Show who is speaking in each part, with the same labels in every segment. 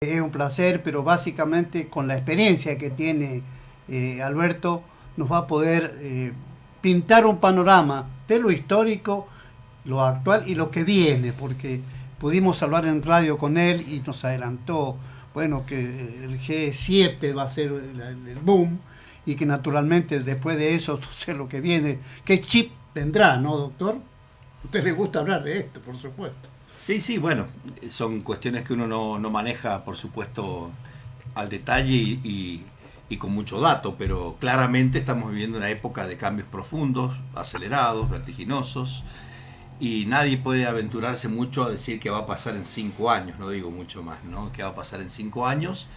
Speaker 1: Es un placer, pero básicamente con la experiencia que tiene Alberto nos va a poder pintar un panorama de lo histórico, lo actual y lo que viene, porque pudimos hablar en radio con él y nos adelantó, bueno, que el G7 va a ser el boom y que naturalmente después de eso, no sé lo que viene, qué chip vendrá, ¿no, doctor? A usted le gusta hablar de esto, por supuesto.
Speaker 2: Sí, sí, bueno, son cuestiones que uno no maneja, por supuesto, al detalle y con mucho dato, pero claramente estamos viviendo una época de cambios profundos, acelerados, vertiginosos, y nadie puede aventurarse mucho a decir qué va a pasar en 5 años, no digo mucho más, ¿no? ¿Qué va a pasar en 5 años?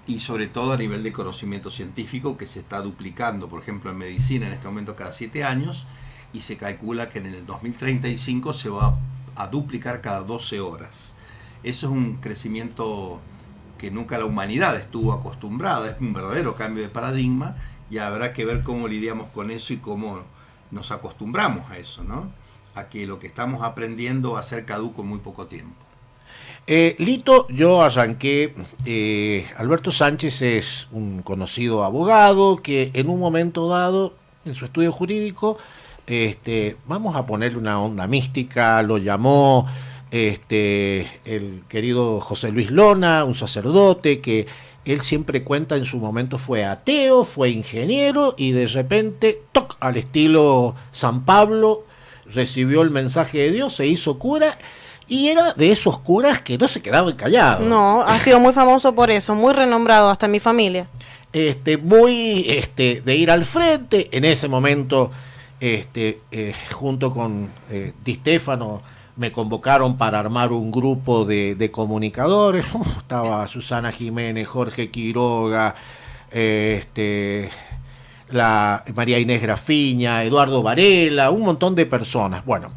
Speaker 2: Y sobre todo a nivel de conocimiento científico que se está duplicando, por ejemplo, en medicina en este momento cada 7 años, y se calcula que en el 2035 se va a duplicar cada 12 horas. Eso es un crecimiento que nunca la humanidad estuvo acostumbrada, es un verdadero cambio de paradigma y habrá que ver cómo lidiamos con eso y cómo nos acostumbramos a eso, ¿no? A que lo que estamos aprendiendo va a ser caduco en muy poco tiempo.
Speaker 3: Lito, yo arranqué, Alberto Sánchez es un conocido abogado que en un momento dado, en su estudio jurídico, vamos a ponerle una onda mística, lo llamó el querido José Luis Lona, un sacerdote que él siempre cuenta en su momento fue ateo, fue ingeniero y de repente, ¡toc!, al estilo San Pablo, recibió el mensaje de Dios, se hizo cura y era de esos curas que no se quedaban callados.
Speaker 4: No, ha sido muy famoso por eso, muy renombrado hasta en mi familia.
Speaker 3: Muy de ir al frente, en ese momento junto con Di Stéfano me convocaron para armar un grupo de comunicadores. Estaba Susana Jiménez, Jorge Quiroga, la María Inés Grafiña, Eduardo Varela, un montón de personas. Bueno,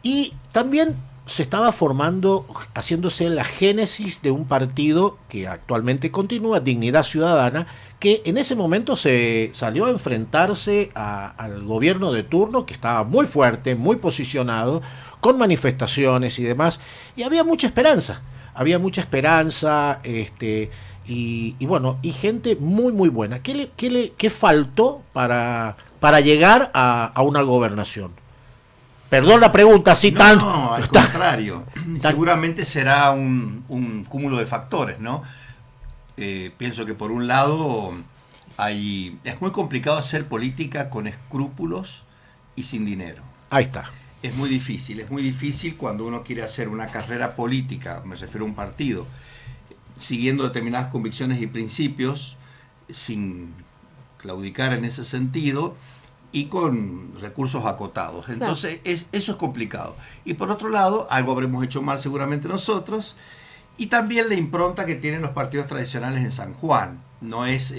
Speaker 3: y también se estaba formando, haciéndose la génesis de un partido que actualmente continúa, Dignidad Ciudadana, que en ese momento se salió a enfrentarse al gobierno de turno, que estaba muy fuerte, muy posicionado, con manifestaciones y demás, y había mucha esperanza, y bueno, y gente muy muy buena. ¿Qué faltó para llegar a una gobernación? Perdón la pregunta, así tan...
Speaker 2: No, al contrario. Seguramente será un cúmulo de factores, ¿no? Pienso que por un lado es muy complicado hacer política con escrúpulos y sin dinero.
Speaker 3: Ahí está.
Speaker 2: Es muy difícil cuando uno quiere hacer una carrera política, me refiero a un partido, siguiendo determinadas convicciones y principios, sin claudicar en ese sentido, y con recursos acotados. Entonces, claro, eso es complicado. Y por otro lado, algo habremos hecho mal seguramente nosotros, y también la impronta que tienen los partidos tradicionales en San Juan. No es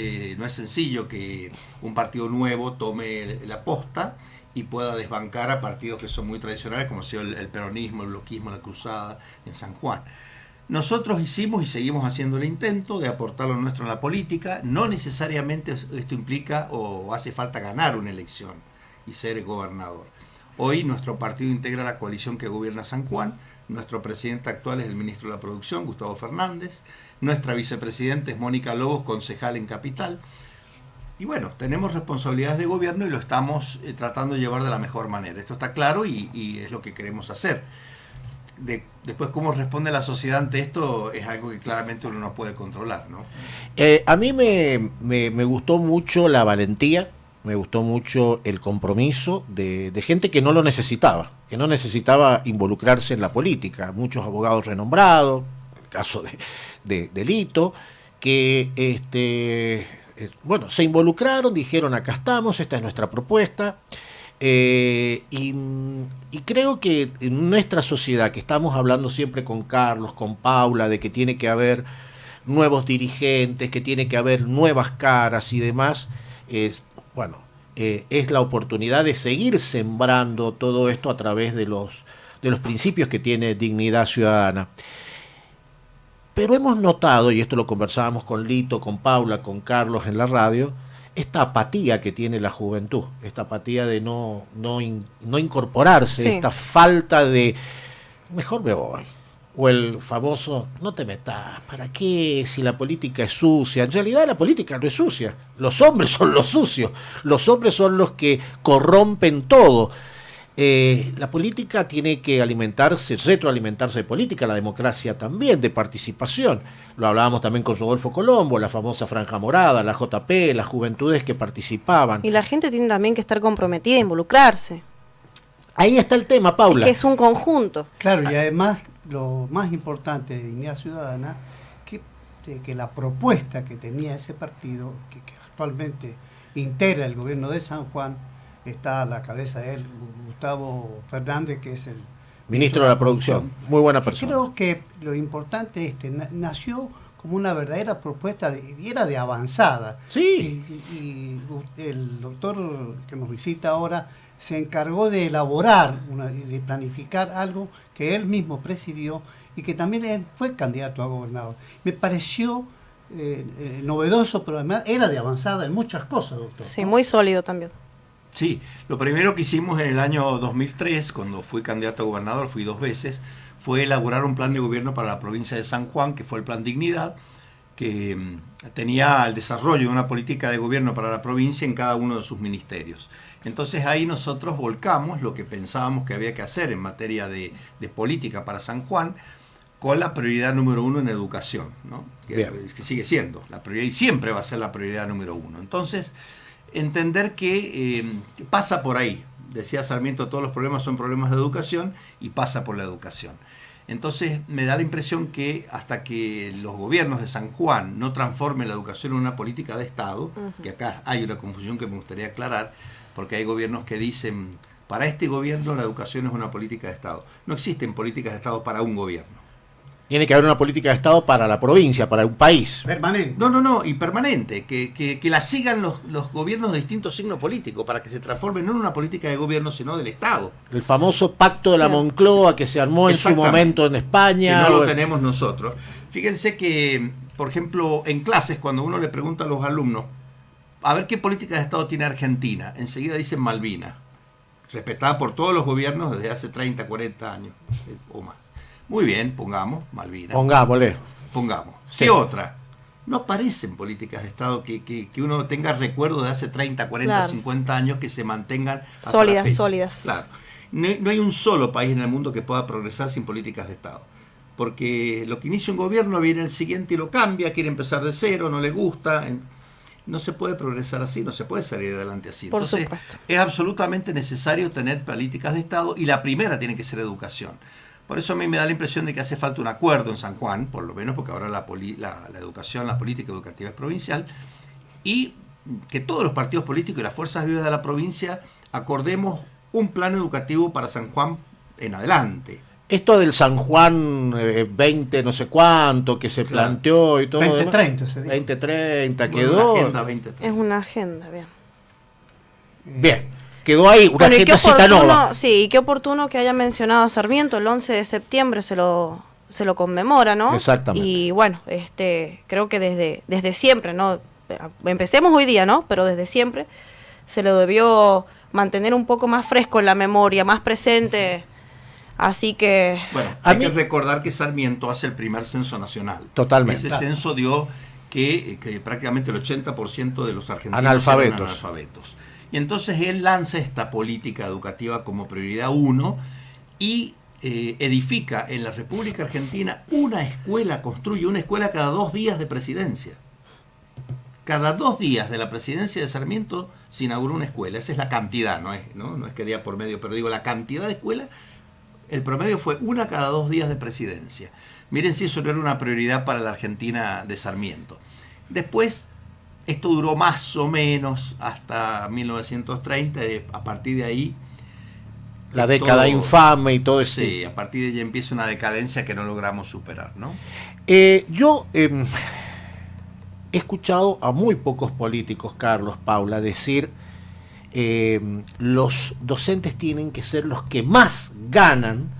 Speaker 2: sencillo que un partido nuevo tome la posta y pueda desbancar a partidos que son muy tradicionales, como ha sido el peronismo, el bloquismo, la cruzada en San Juan. Nosotros hicimos y seguimos haciendo el intento de aportar lo nuestro en la política. No necesariamente esto implica o hace falta ganar una elección y ser gobernador. Hoy nuestro partido integra la coalición que gobierna San Juan. Nuestro presidente actual es el ministro de la Producción, Gustavo Fernández. Nuestra vicepresidenta es Mónica Lobos, concejal en Capital. Y bueno, tenemos responsabilidades de gobierno y lo estamos tratando de llevar de la mejor manera. Esto está claro y es lo que queremos hacer. Después cómo responde la sociedad ante esto es algo que claramente uno no puede controlar, ¿no?
Speaker 3: A mí me gustó mucho la valentía, me gustó mucho el compromiso de gente que no lo necesitaba, que no necesitaba involucrarse en la política. Muchos abogados renombrados, el caso de Lito, que bueno, se involucraron, dijeron acá estamos, esta es nuestra propuesta. Y creo que en nuestra sociedad, que estamos hablando siempre con Carlos, con Paula, de que tiene que haber nuevos dirigentes, que tiene que haber nuevas caras y demás, es la oportunidad de seguir sembrando todo esto a través de los principios que tiene Dignidad Ciudadana. Pero hemos notado, y esto lo conversábamos con Lito, con Paula, con Carlos en la radio, esta apatía que tiene la juventud, esta apatía de no incorporarse, sí, esta falta de, mejor me voy, O el famoso, no te metas, ¿para qué? Si la política es sucia. En realidad la política no es sucia. Los hombres son los sucios. Los hombres son los que corrompen todo. La política tiene que alimentarse, retroalimentarse de política, la democracia también, de participación. Lo hablábamos también con Rodolfo Colombo, la famosa Franja Morada, la JP, las juventudes que participaban.
Speaker 4: Y la gente tiene también que estar comprometida, involucrarse.
Speaker 3: Ahí está el tema, Paula.
Speaker 4: Es que es un conjunto.
Speaker 1: Claro, y además lo más importante de Dignidad Ciudadana, que la propuesta que tenía ese partido, que actualmente integra el gobierno de San Juan, está a la cabeza de él, Gustavo Fernández, que es el
Speaker 3: ministro de la Producción. Muy buena persona.
Speaker 1: Creo que lo importante nació como una verdadera propuesta, era de avanzada.
Speaker 3: Sí.
Speaker 1: Y el doctor que nos visita ahora se encargó de elaborar, de planificar algo que él mismo presidió y que también él fue candidato a gobernador. Me pareció novedoso, pero además era de avanzada en muchas cosas, doctor.
Speaker 4: Sí, muy sólido también.
Speaker 2: Sí, lo primero que hicimos en el año 2003, cuando fui candidato a gobernador, fui 2 veces, fue elaborar un plan de gobierno para la provincia de San Juan, que fue el Plan Dignidad, que tenía el desarrollo de una política de gobierno para la provincia en cada uno de sus ministerios. Entonces ahí nosotros volcamos lo que pensábamos que había que hacer en materia de política para San Juan, con la prioridad número 1 en educación, ¿no? Que sigue siendo la prioridad y siempre va a ser la prioridad número 1. Entonces, entender que pasa por ahí. Decía Sarmiento, todos los problemas son problemas de educación y pasa por la educación. Entonces me da la impresión que hasta que los gobiernos de San Juan no transformen la educación en una política de Estado, que acá hay una confusión que me gustaría aclarar, porque hay gobiernos que dicen, para este gobierno la educación es una política de Estado. No existen políticas de Estado para un gobierno.
Speaker 3: Tiene que haber una política de Estado para la provincia, para un país.
Speaker 1: Permanente.
Speaker 2: No, y permanente, que la sigan los gobiernos de distintos signos políticos, para que se transforme no en una política de gobierno, sino del Estado.
Speaker 3: El famoso pacto de la Moncloa que se armó en su momento en España.
Speaker 2: Que no lo tenemos nosotros. Fíjense que, por ejemplo, en clases, cuando uno le pregunta a los alumnos, a ver qué política de Estado tiene Argentina, enseguida dicen Malvinas, respetada por todos los gobiernos desde hace 30, 40 años o más. Muy bien, pongamos Malvinas.
Speaker 3: Pongámosle.
Speaker 2: Pongamos.
Speaker 3: Sí.
Speaker 2: ¿Qué otra? No aparecen políticas de Estado que uno tenga recuerdo de hace 30, 40,
Speaker 4: claro,
Speaker 2: 50 años que se mantengan hasta
Speaker 4: sólidas,
Speaker 2: la fecha.
Speaker 4: sólidas.
Speaker 2: Claro. No hay un solo país en el mundo que pueda progresar sin políticas de Estado. Porque lo que inicia un gobierno viene el siguiente y lo cambia, quiere empezar de cero, no le gusta. No se puede progresar así, no se puede salir adelante así.
Speaker 4: Por
Speaker 2: Entonces,
Speaker 4: supuesto.
Speaker 2: es absolutamente necesario tener políticas de Estado y la primera tiene que ser educación. Por eso a mí me da la impresión de que hace falta un acuerdo en San Juan, por lo menos porque ahora la educación, la política educativa es provincial, y que todos los partidos políticos y las fuerzas vivas de la provincia acordemos un plan educativo para San Juan en adelante.
Speaker 3: Esto del San Juan 20 no sé cuánto que se planteó y todo
Speaker 1: 2030 se dijo.
Speaker 3: 2030
Speaker 2: Bueno,
Speaker 3: quedó.
Speaker 2: una agenda 2030.
Speaker 4: Es una agenda, bien.
Speaker 3: Bien. Quedó ahí una
Speaker 4: Bueno, y qué
Speaker 3: agenda nova.
Speaker 4: oportuno, sí, y qué oportuno que haya mencionado a Sarmiento, el 11 de septiembre se lo conmemora, ¿no?
Speaker 3: Exactamente.
Speaker 4: Y bueno, creo que desde siempre, ¿no? Empecemos hoy día, ¿no? Pero desde siempre se lo debió mantener un poco más fresco en la memoria, más presente. Así que...
Speaker 2: Bueno, hay que recordar que Sarmiento hace el primer censo nacional.
Speaker 3: Totalmente.
Speaker 2: Ese censo dio que prácticamente el 80% de los argentinos
Speaker 3: analfabetos.
Speaker 2: eran analfabetos. Y entonces él lanza esta política educativa como prioridad 1 y edifica en la República Argentina construye una escuela cada 2 días de presidencia. Cada 2 días de la presidencia de Sarmiento se inauguró una escuela. Esa es la cantidad, no es que día por medio, pero digo la cantidad de escuelas. El promedio fue 1 cada 2 días de presidencia. Miren si eso no era una prioridad para la Argentina de Sarmiento. Después, esto duró más o menos hasta 1930, a partir de ahí...
Speaker 3: La década infame y todo eso.
Speaker 2: Sí, a partir de ahí empieza una decadencia que no logramos superar, ¿no?
Speaker 3: Yo he escuchado a muy pocos políticos, Carlos, Paula, decir los docentes tienen que ser los que más ganan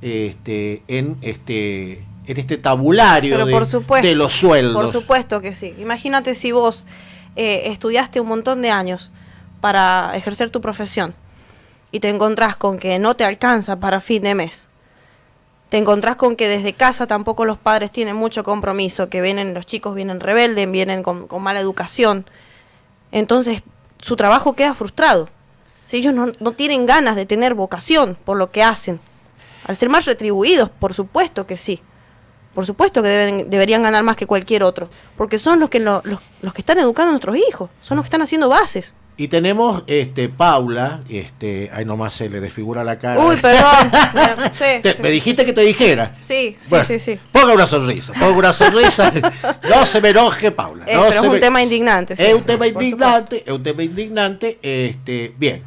Speaker 3: en este tabulario de los sueldos.
Speaker 4: Por supuesto que sí. Imagínate si vos estudiaste un montón de años para ejercer tu profesión y te encontrás con que no te alcanza para fin de mes. te encontrás con que desde casa tampoco los padres tienen mucho compromiso, que los chicos vienen rebeldes, vienen con mala educación. Entonces, su trabajo queda frustrado. Si ellos no tienen ganas de tener vocación por lo que hacen. Al ser más retribuidos, por supuesto que sí. Por supuesto que deberían ganar más que cualquier otro. Porque son los que están educando a nuestros hijos. Son los que están haciendo bases.
Speaker 3: Y tenemos Paula, ahí nomás se le desfigura la cara.
Speaker 4: Uy, perdón.
Speaker 3: Me dijiste que te dijera.
Speaker 4: Sí.
Speaker 3: Ponga una sonrisa. No se me enoje, Paula.
Speaker 4: Pero es un tema indignante.
Speaker 3: Es un tema indignante. Bien.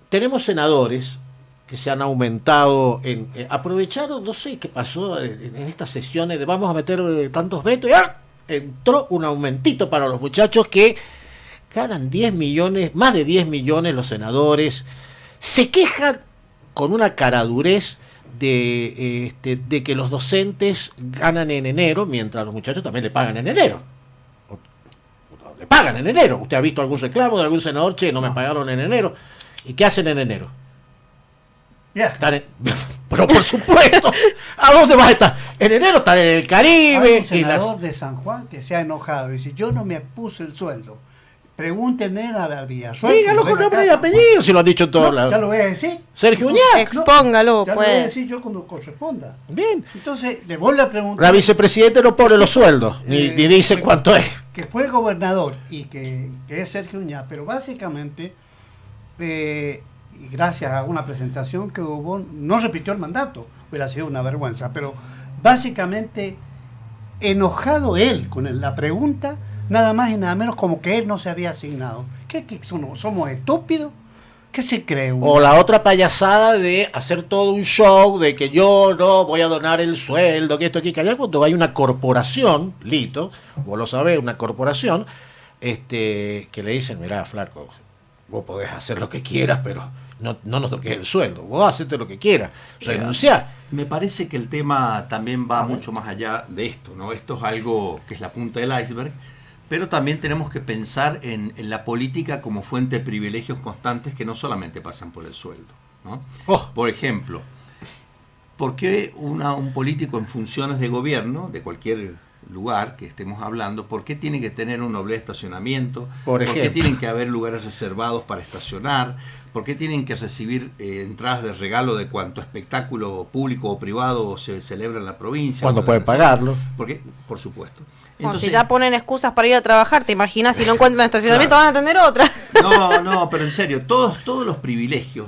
Speaker 3: Tenemos senadores que se han aumentado, aprovecharon, no sé qué pasó en estas sesiones de vamos a meter tantos vetos, y entró un aumentito para los muchachos que ganan 10 millones, más de 10 millones los senadores, se quejan con una caradurez de que los docentes ganan en enero, mientras los muchachos también le pagan en enero. Le pagan en enero. ¿Usted ha visto algún reclamo de algún senador? Che, no me pagaron en enero. ¿Y qué hacen en enero?
Speaker 1: Yeah.
Speaker 3: Pero por supuesto, ¿a dónde vas a estar? En enero están en el Caribe.
Speaker 1: Hay un senador de San Juan que se ha enojado y dice, yo no me puse el sueldo. Pregúntenle a Villasuel.
Speaker 3: Dígalo con nombre y apellido, si lo han dicho en todos lados.
Speaker 1: Ya lo voy a decir.
Speaker 3: Sergio Uñac.
Speaker 4: Expóngalo,
Speaker 1: ya
Speaker 4: pues.
Speaker 1: lo voy a decir yo cuando corresponda.
Speaker 3: Bien.
Speaker 1: Entonces, le voy a preguntar.
Speaker 3: La vicepresidente no pone los sueldos, ni dice cuánto es.
Speaker 1: Que fue gobernador y que es Sergio Uñac, pero básicamente, y gracias a una presentación que hubo, no repitió el mandato, hubiera sido una vergüenza, pero básicamente enojado él con la pregunta, nada más y nada menos como que él no se había asignado. ¿Qué somos estúpidos? ¿Qué se cree uno?
Speaker 3: O la otra payasada de hacer todo un show de que yo no voy a donar el sueldo, que esto, aquí, que allá, cuando hay una corporación, Lito, vos lo sabés, una corporación, que le dicen, mirá, flaco, vos podés hacer lo que quieras, pero no nos toques el sueldo, vos hacete lo que quieras, renunciá.
Speaker 2: Me parece que el tema también va mucho más allá de esto, ¿no? Esto es algo que es la punta del iceberg, pero también tenemos que pensar en la política como fuente de privilegios constantes que no solamente pasan por el sueldo, ¿no? Por ejemplo, ¿por qué un político en funciones de gobierno, de cualquier lugar que estemos hablando, por qué tiene que tener un doble estacionamiento? ¿Por qué tienen que haber lugares reservados para estacionar? ¿Por qué tienen que recibir entradas de regalo de cuanto espectáculo público o privado se celebra en la provincia?
Speaker 3: ¿Cuándo pueden pagarlo?
Speaker 2: Porque, por supuesto.
Speaker 4: Entonces, si ya ponen excusas para ir a trabajar, ¿te imaginas? Si no encuentran estacionamiento,
Speaker 2: claro,
Speaker 4: van a tener otra.
Speaker 2: No, pero en serio, todos los privilegios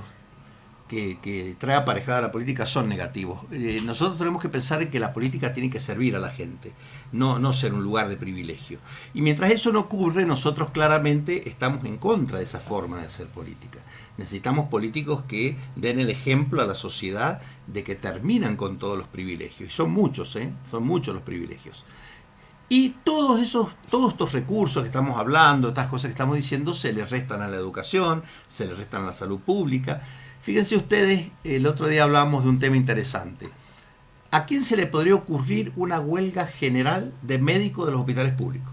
Speaker 2: que trae aparejada la política son negativos. Nosotros tenemos que pensar en que la política tiene que servir a la gente, no ser un lugar de privilegio. Y mientras eso no ocurre, nosotros claramente estamos en contra de esa forma de hacer política. Necesitamos políticos que den el ejemplo a la sociedad de que terminan con todos los privilegios. Y son muchos los privilegios. Y todos estos recursos que estamos hablando, estas cosas que estamos diciendo, se les restan a la educación, se les restan a la salud pública. Fíjense ustedes, el otro día hablamos de un tema interesante. ¿A quién se le podría ocurrir una huelga general de médicos de los hospitales públicos?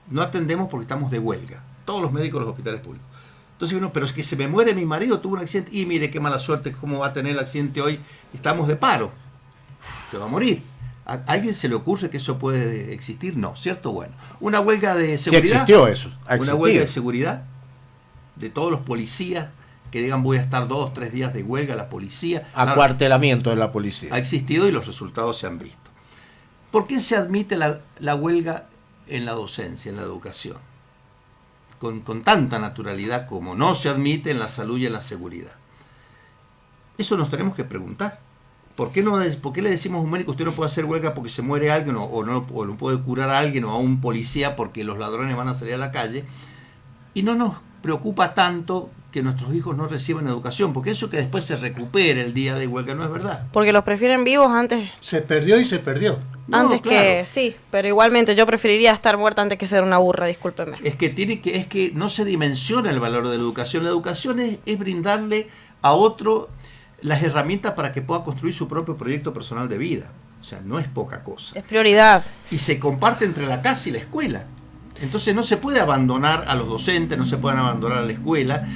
Speaker 2: No atendemos porque estamos de huelga, todos los médicos de los hospitales públicos. Entonces uno, pero es que se me muere mi marido, tuvo un accidente, y mire qué mala suerte, cómo va a tener el accidente hoy, estamos de paro, se va a morir. ¿A alguien se le ocurre que eso puede existir? No, ¿cierto? Bueno, una huelga de seguridad.
Speaker 3: Sí existió eso.
Speaker 2: Una huelga de seguridad de todos los policías que digan voy a estar 2 o 3 días de huelga, la policía.
Speaker 3: Acuartelamiento de la policía.
Speaker 2: Ha existido y los resultados se han visto. ¿Por qué se admite la huelga en la docencia, en la educación? Con tanta naturalidad como no se admite en la salud y en la seguridad. Eso nos tenemos que preguntar. ¿Por qué le decimos a un médico usted no puede hacer huelga porque se muere alguien o no puede curar a alguien o a un policía porque los ladrones van a salir a la calle? Y no nos preocupa tanto que nuestros hijos no reciban educación, porque eso que después se recupere el día de huelga no es verdad.
Speaker 4: Porque los prefieren vivos antes.
Speaker 1: Se perdió y se perdió.
Speaker 4: Antes claro. Que sí, pero igualmente yo preferiría estar muerta antes que ser una burra, discúlpeme.
Speaker 2: Es que no se dimensiona el valor de la educación. La educación es brindarle a otro las herramientas para que pueda construir su propio proyecto personal de vida. O sea, no es poca cosa.
Speaker 4: Es prioridad.
Speaker 2: Y se comparte entre la casa y la escuela. Entonces no se puede abandonar a los docentes, no se pueden abandonar a la escuela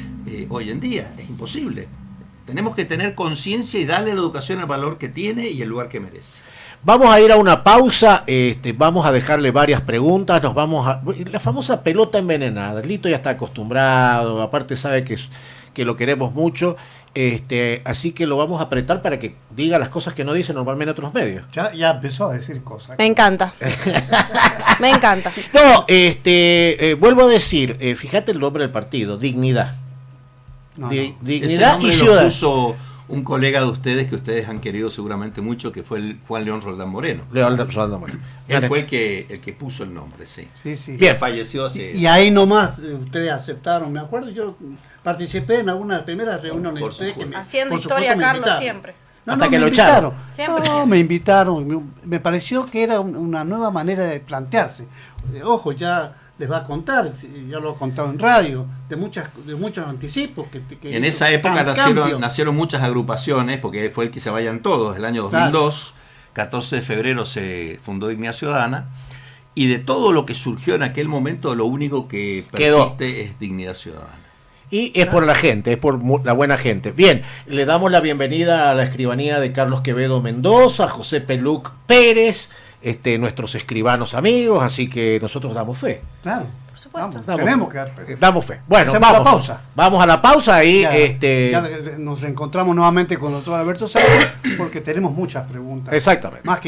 Speaker 2: hoy en día. Es imposible. Tenemos que tener conciencia y darle a la educación el valor que tiene y el lugar que merece.
Speaker 3: Vamos a ir a una pausa, vamos a dejarle varias preguntas, la famosa pelota envenenada. Lito ya está acostumbrado, aparte sabe que lo queremos mucho, así que lo vamos a apretar para que diga las cosas que no dice normalmente otros medios.
Speaker 1: Ya empezó a decir cosas.
Speaker 4: Me encanta. Me encanta.
Speaker 3: No, vuelvo a decir, fíjate el nombre del partido, Dignidad. Dignidad y
Speaker 2: Ese nombre
Speaker 3: Ciudad.
Speaker 2: lo puso un colega de ustedes que ustedes han querido seguramente mucho, que fue el Juan León Roldán Moreno. Él fue el que puso el nombre, sí.
Speaker 1: Sí.
Speaker 3: Bien.
Speaker 2: Falleció hace...
Speaker 1: Y ahí nomás ustedes aceptaron, me acuerdo, yo participé en algunas primeras reuniones.
Speaker 2: Por
Speaker 1: ustedes que
Speaker 2: supuesto.
Speaker 4: Haciendo
Speaker 1: por
Speaker 4: historia,
Speaker 1: supuesto, me
Speaker 4: Carlos,
Speaker 1: invitaron.
Speaker 4: siempre.
Speaker 3: Hasta que
Speaker 1: me
Speaker 3: lo echaron.
Speaker 1: invitaron.
Speaker 4: Siempre.
Speaker 1: No, me invitaron. Me pareció que era una nueva manera de plantearse. Ojo, ya les va a contar, ya lo he contado en radio, de muchos anticipos. Que
Speaker 2: En esa época
Speaker 1: cambio.
Speaker 2: nacieron muchas agrupaciones, porque fue el que se vayan todos, el año 2002, 14 de febrero se fundó Dignidad Ciudadana, y de todo lo que surgió en aquel momento, lo único que
Speaker 3: Quedó.
Speaker 2: persiste es Dignidad Ciudadana.
Speaker 3: Y es por la gente, es por la buena gente. Bien, le damos la bienvenida a la escribanía de Carlos Quevedo Mendoza, José Peluc Pérez, nuestros escribanos amigos, así que nosotros damos fe.
Speaker 1: Claro,
Speaker 4: Por supuesto.
Speaker 1: tenemos que dar fe.
Speaker 3: Damos fe. Bueno,
Speaker 1: Hacemos
Speaker 3: vamos.
Speaker 1: la pausa.
Speaker 3: Vamos a la pausa y
Speaker 1: Ya nos reencontramos nuevamente con el doctor Alberto Sánchez porque tenemos muchas preguntas.
Speaker 3: Exactamente.
Speaker 1: Más que